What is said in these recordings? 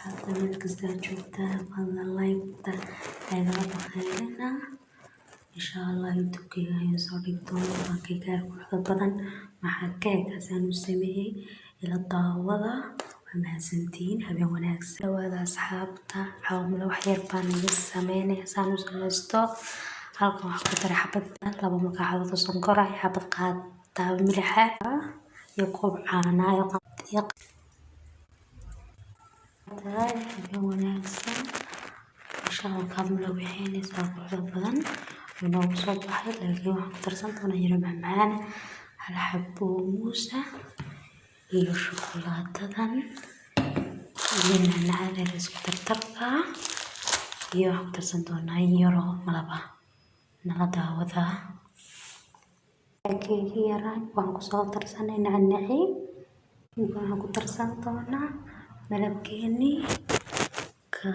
حتى مركز جوجتا فضل لايكتا هيدا بخيرنا إن شاء الله يوتيوبكي هينصور دكتور وكيكار قرحة بدن مع كيك أسانو سميه إلى الضاوضة ومهزنتين هبين وناكس لوادا أصحابتا حاوم لو حير بان يساميني أسانو سمستو halkan waxaa ku daray xabad laba magacadood oo sonkor ah xabad qaada milix ah iyo koob caano ah iyo wanaagsan insha Allah kamila wixinaysa quruxda badan inoo soo baxay laakiin waxaan ku darsan doonaa yar macmacaan hal xabo muus ah iyo shukulaatadan iyo nacnacada la isku dardarka iyo waxaan ku darsan doonaa yaro malaba nala daawada keeki yaraan waxaan ku soo darsanay nacnaci waxaan ku darsan doonaa malabkeeni ka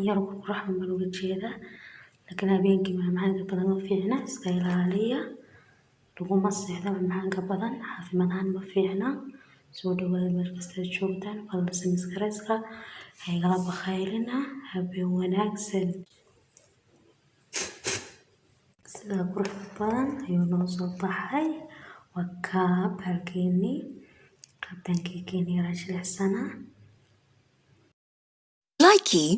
yar qurux badan uga jeeda laakiin habeenkii macmacaanka badan ma fiicna iska ilaaliya laguma seexdo macmacaanka badan caafimaad ahaan ma fiicna soo dhawaada meel kasta joogtaan fadlan subscribe haygala bakhaylina habeen wanaagsan sida qurux badan ayuu noo soo baxay waa bahalkeeni qaabtan keekeni yar jilicsanaa Likey